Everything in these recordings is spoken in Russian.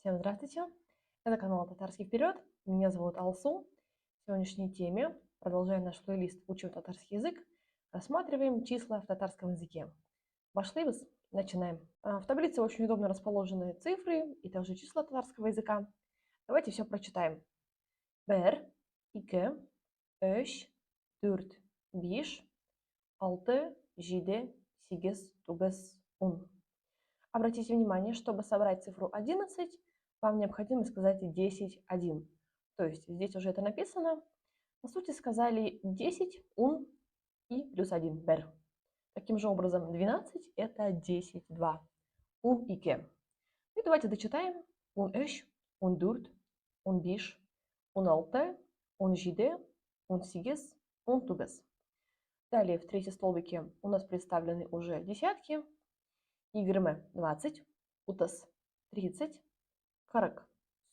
Всем здравствуйте! Это канал Татарский вперед. Меня зовут Алсу. В сегодняшней теме, продолжаем наш плейлист «Учим татарский язык», рассматриваем числа в татарском языке. Башлыбыз, начинаем. В таблице очень удобно расположены цифры и также числа татарского языка. Давайте все прочитаем. Бер, ике, өч, дүрт, биш, алты, жиде, сигез, тугез, ун. Обратите внимание, чтобы собрать цифру 11, вам необходимо сказать 10, 1. То есть здесь уже это написано. По сути, сказали 10, ун и плюс 1, бер. Таким же образом, 12 – это 10, 2. Ун и ке. И давайте дочитаем. Ун эш, ун дурт, ун биш, ун алты, ун жиде, ун сигез, ун тугез. Далее в третьем столбике у нас представлены уже десятки. Игрме 20, утас 30, карак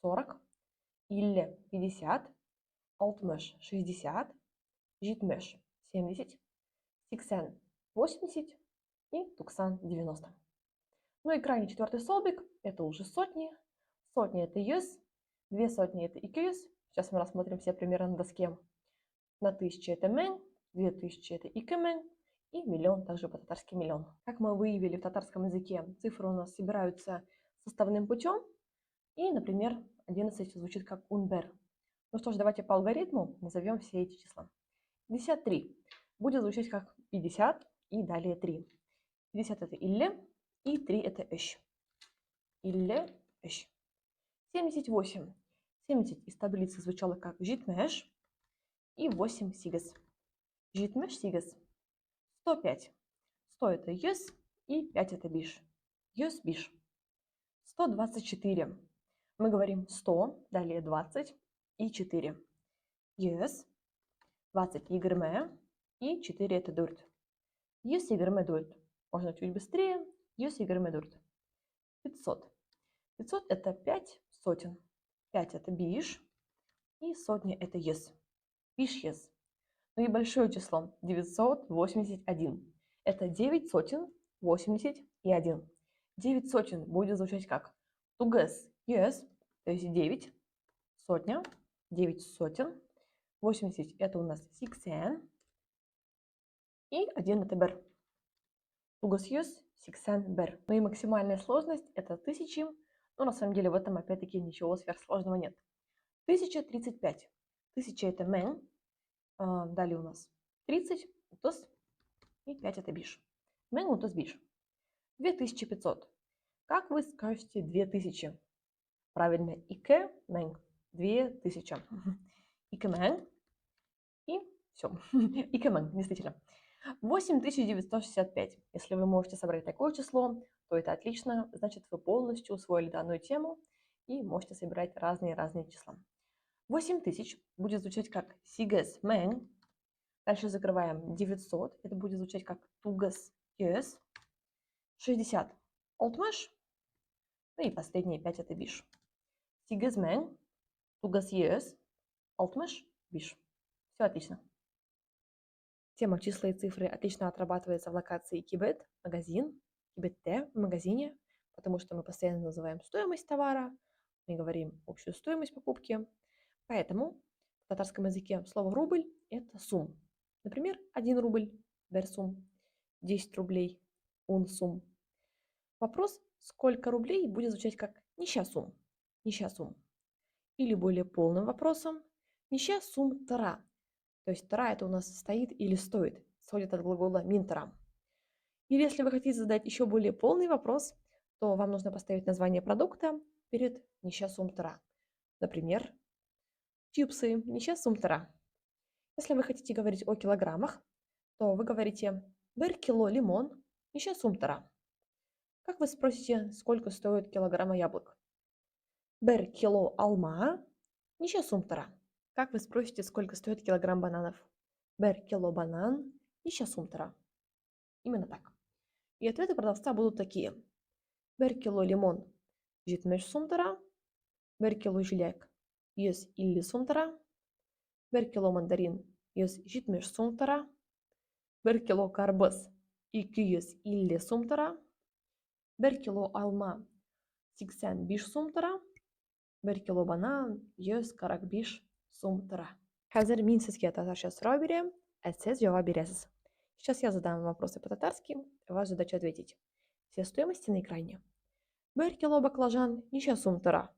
40, илле 50, алтмеш 60, житмеш 70, сиксен 80 и туксан 90. Ну и крайний четвертый столбик – это уже сотни. Сотни – это юз, 2 сотни – это икюз. Сейчас мы рассмотрим все примеры на доске. На 1000 – это мен, 2000 – это икемен, и миллион также по-татарски миллион. Как мы выявили в татарском языке, цифры у нас собираются составным путем. И, например, 11 звучит как унбер. Ну что ж, давайте по алгоритму назовем все эти числа. 53 будет звучать как 50 и далее 3. 50 это илле и 3 это эш. Илле, эш. 78. 70 из таблицы звучало как житмеш и 8 сигас. Житмеш сигас. 105. 100 это юз и 5 это биш. Юз, биш. 124. Мы говорим 100, далее 20 и 4. Юз, 20 егерме и 4 это дурт. Юз егерме дурт. Можно чуть быстрее. Юз егерме дурт. 500. 500 это 5 сотен. 5 это биш и сотня это юз. Биш юз. Ну и большое число 981. Это 9 сотен, 80 и 1. 9 сотен будет звучать как тугес, yes, то есть 9, сотня, 9 сотен. 80 это у нас сиксен. И 1 это бер. Тугес, yes, сиксен, бер. Ну и максимальная сложность это 1000. Но на самом деле в этом опять-таки ничего сверхсложного нет. 1035. 1000 это мен. Далее у нас 30, утос и 5 это биш. Мен, утос, биш. 2500. Как вы скажете 2000? Правильно, ике, мен. 2000. Ике, мен. И все. Ике, мен, действительно. 8965. Если вы можете собрать такое число, то это отлично. Значит, вы полностью усвоили данную тему и можете собирать разные числа. 8000 будет звучать как сигес, мен. Дальше закрываем 900. Это будет звучать как тугас, yes. 60 олтмаш. Ну и последние 5 это биш. Сигес, мен, тугас, yes, олтмаш, биш. Все отлично. Тема числа и цифры отлично отрабатывается в локации кибет, магазин, кибетте в магазине, потому что мы постоянно называем стоимость товара, мы говорим общую стоимость покупки. Поэтому в татарском языке слово рубль – это сум. Например, 1 рубль – берсум, 10 рублей – унсум. Вопрос, сколько рублей, будет звучать как нища сум. Или более полным вопросом нища сум тара. То есть тара это у нас стоит или стоит. Сходит от глагола минтара. Или если вы хотите задать еще более полный вопрос, то вам нужно поставить название продукта перед нища сум тара. Например, чипсы нища сум тара. Если вы хотите говорить о килограммах, то вы говорите бер кило лимон нища сум тара. Как вы спросите, сколько стоит килограмма яблок? Бер кило алма нища сум тара. Как вы спросите, сколько стоит килограмм бананов? Бер кило банан нища сум тара. Именно так. И ответы продавца будут такие. Бер кило лимон житмеш сум тара. Бер кило жилек 150 сум тара. Бер кило мандарин 170 сум тара. Бер кило карбыз 250 сум тара. Бер кило алма 85 сум тара. 1 kilo банан 145 сум тора. Хәзер мин сезгә татарча сорау бирәм, ә сез җавап бирәсез. Сейчас я задам вопросы по-татарски, ваша задача ответить. Все стоимости на экране. 1 кило баклажан ничә сум тора?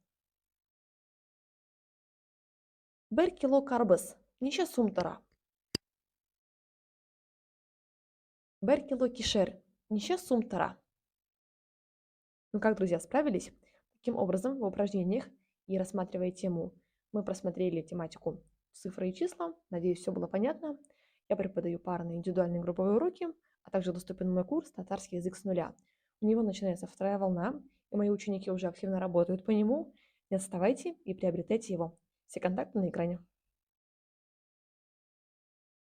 1 кило карбыз ничә сум тора? 1 кило кишер ничә сум тора? Ну как, друзья, справились? Таким образом, в упражнениях и рассматривая тему, мы просмотрели тематику цифры и числа. Надеюсь, все было понятно. Я преподаю парные индивидуальные групповые уроки, а также доступен мой курс «Татарский язык с нуля». У него начинается вторая волна, и мои ученики уже активно работают по нему. Не отставайте и приобретайте его. Все контакты на экране.